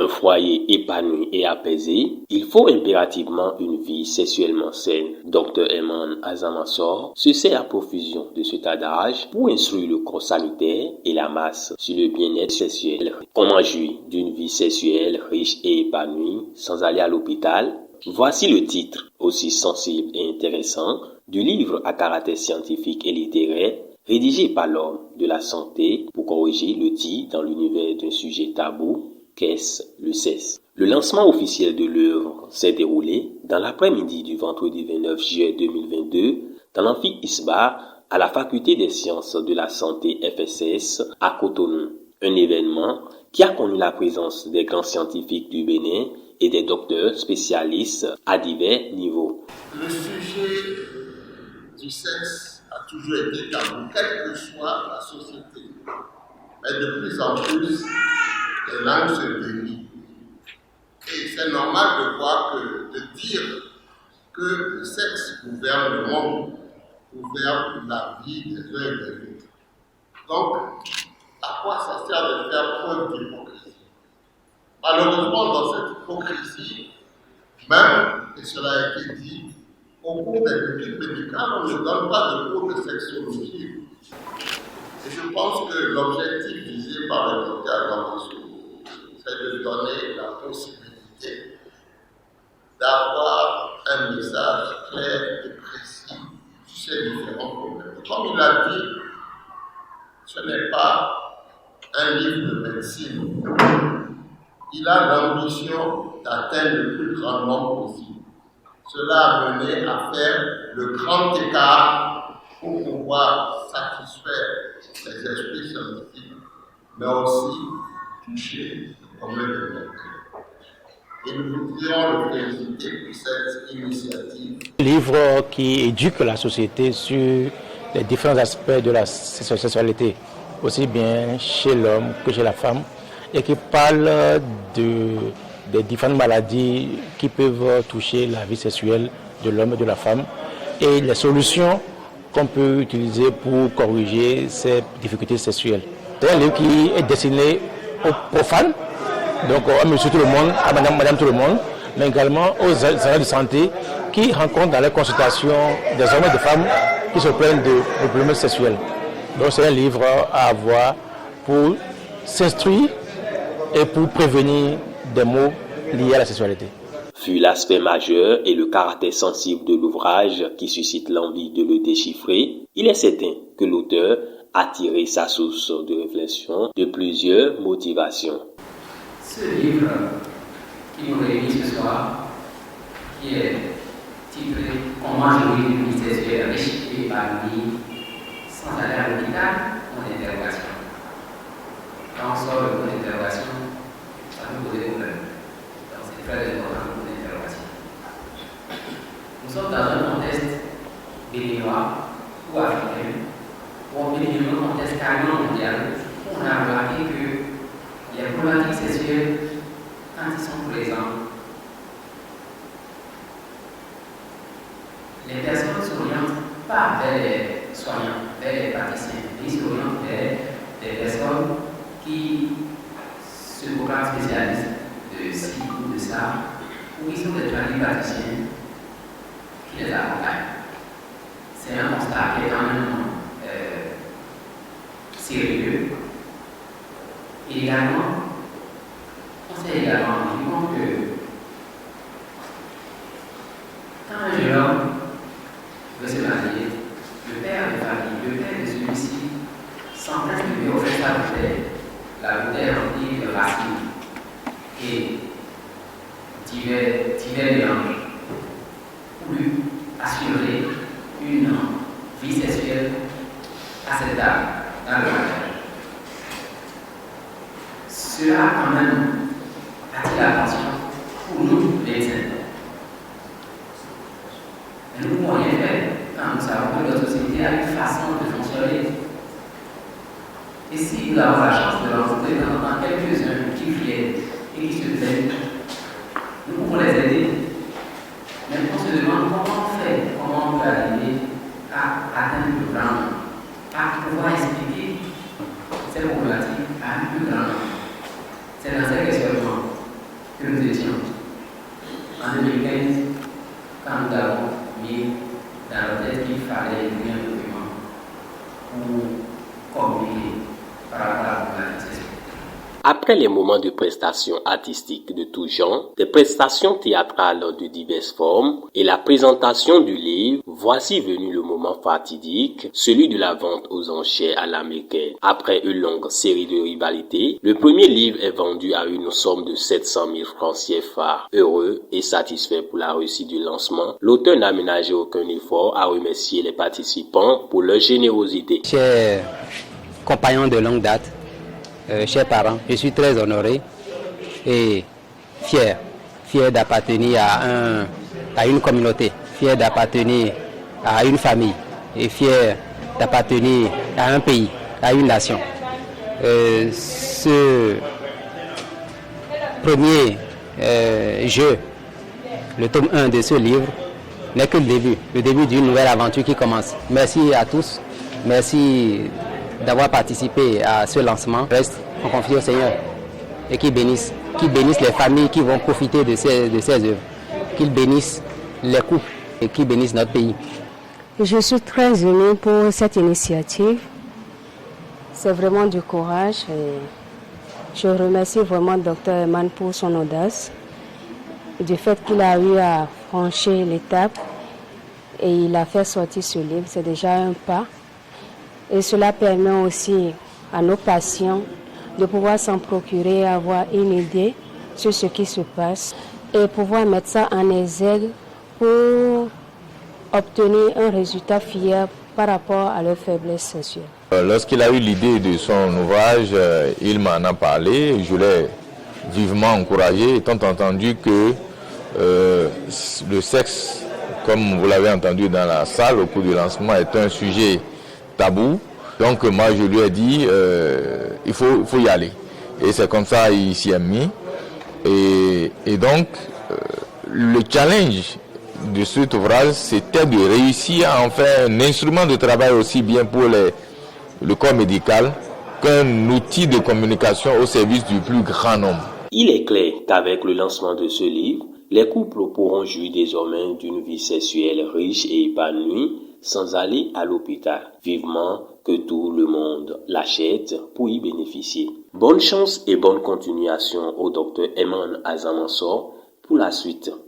un foyer épanoui et apaisé, il faut impérativement une vie sexuellement saine. Dr Eman Azamassor se sert à profusion de cet adage pour instruire le corps sanitaire et la masse sur le bien-être sexuel. Comment jouir d'une vie sexuelle riche et épanouie sans aller à l'hôpital? Voici le titre, aussi sensible et intéressant, du livre à caractère scientifique et littéraire rédigé par l'homme de la santé pour corriger le tir dans l'univers d'un sujet tabou, qu'est-ce le sexe? Le lancement officiel de l'œuvre s'est déroulé dans l'après-midi du vendredi 29 juillet 2022 dans l'amphi Isbar à la faculté des sciences de la santé FSS à Cotonou. Un événement qui a connu la présence des grands scientifiques du Bénin et des docteurs spécialistes à divers niveaux. Le sujet du sexe a toujours été tabou, quelle que soit la société. Mais de plus en plus, les langues se délient. Et c'est normal de voir de dire que le sexe gouverne le monde, gouverne la vie des uns et des autres. Donc, à quoi ça sert de faire preuve d'hypocrisie? Malheureusement, dans cette hypocrisie, même, et cela a été dit, au cours des études médicales, on ne donne pas de cours de sexologie. Et je pense que l'objectif visé par le docteur Lamassou, c'est de donner la possibilité d'avoir un message clair et précis sur ces différents problèmes. Comme il l'a dit, ce n'est pas un livre de médecine. Il a l'ambition d'atteindre le plus grand nombre possible. Cela a mené à faire le grand écart pour pouvoir satisfaire les esprits scientifiques, mais aussi toucher le problème de notre. Et nous voudrions le féliciter pour cette initiative. Livre qui éduque la société sur les différents aspects de la sexualité, aussi bien chez l'homme que chez la femme, et qui parle des différentes maladies qui peuvent toucher la vie sexuelle de l'homme et de la femme et les solutions qu'on peut utiliser pour corriger ces difficultés sexuelles. C'est un livre qui est destiné aux profanes, donc à monsieur tout le monde, à madame tout le monde, mais également aux agents de santé qui rencontrent dans les consultations des hommes et des femmes qui se plaignent de problèmes sexuels. Donc c'est un livre à avoir pour s'instruire et pour prévenir des maux liés à la sexualité. Fut l'aspect majeur et le caractère sensible de l'ouvrage qui suscite l'envie de le déchiffrer, il est certain que l'auteur a tiré sa source de réflexion de plusieurs motivations. Ce livre qui nous réunit ce soir, qui est titré Comment jouir d'une vie sexuelle riche et épanouie sans aller à l'hôpital, point d'interrogation. Quand on sort le point d'interrogation, ça nous pose des problèmes. Donc c'est très important le point d'interrogation. Nous sommes dans un contexte béninois ou africain, ou en béninois, un contexte carrément mondial, où on a remarqué que les problématiques sexuelles, quand ils sont présents, les personnes ne s'orientent pas vers les soignants, vers les praticiens, ils s'orientent vers des personnes qui se proclament spécialistes de ci ou de ça, ou qui sont des praticiens qui les accompagnent. C'est un constat qui est quand même sérieux. Et également, on s'est également rendu compte que quand un jeune homme veut se marier, le père de famille, le père de celui-ci, s'empresse de lui offrir sa bouteille, la bouteille remplie de racines et divers mélanges pour lui assurer une vie sexuelle à cette dame dans le mariage. Cela quand même attire l'attention pour nous, les médecins. Mais nous ne pouvons rien faire quand nous savons que notre société a une façon de fonctionner. Et si nous avons la chance de rencontrer dans quelques-uns qui viennent et qui se plaignent, nous pouvons les aider. Mais on se demande comment on fait, comment on peut arriver à atteindre le grand nombre, à pouvoir expliquer ces problématiques à un plus grand nombre. C'est dans ces questionnements que nous étions. En 2015, quand nous avons mis dans notre tête qu'il fallait écrire un document pour communiquer par rapport à la population. Après les moments de prestations artistiques de tout genre, des prestations théâtrales de diverses formes et la présentation du livre, voici venu le moment fatidique, celui de la vente aux enchères à l'américaine. Après une longue série de rivalités, le premier livre est vendu à une somme de 700 000 francs CFA. Heureux et satisfait pour la réussite du lancement, l'auteur n'a ménagé aucun effort à remercier les participants pour leur générosité. Chers compagnons de longue date, chers parents, je suis très honoré et fier d'appartenir à une communauté, fier d'appartenir à une famille et fier d'appartenir à un pays, à une nation. Ce premier jeu, le tome 1 de ce livre, n'est que le début d'une nouvelle aventure qui commence. Merci à tous, merci d'avoir participé à ce lancement. Reste en confie au Seigneur et qu'il bénisse les familles qui vont profiter de ces œuvres, qu'il bénisse les couples et qu'il bénisse notre pays. Je suis très émue pour cette initiative. C'est vraiment du courage et je remercie vraiment le Dr Eman pour son audace, du fait qu'il a eu à franchir l'étape et il a fait sortir ce livre. C'est déjà un pas. Et cela permet aussi à nos patients de pouvoir s'en procurer, avoir une idée sur ce qui se passe et pouvoir mettre ça en exergue pour obtenir un résultat fiable par rapport à leur faiblesse sexuelle. Lorsqu'il a eu l'idée de son ouvrage, il m'en a parlé. Je l'ai vivement encouragé, étant entendu que le sexe, comme vous l'avez entendu dans la salle au cours du lancement, est un sujet tabou. Donc moi je lui ai dit il faut y aller. Et c'est comme ça il s'y est mis. Et donc le challenge de cet ouvrage, c'était de réussir à en faire un instrument de travail aussi bien pour le corps médical qu'un outil de communication au service du plus grand nombre. Il est clair qu'avec le lancement de ce livre, les couples pourront jouir désormais d'une vie sexuelle riche et épanouie sans aller à l'hôpital. Vivement que tout le monde l'achète pour y bénéficier. Bonne chance et bonne continuation au Dr Eman Azamansor pour la suite.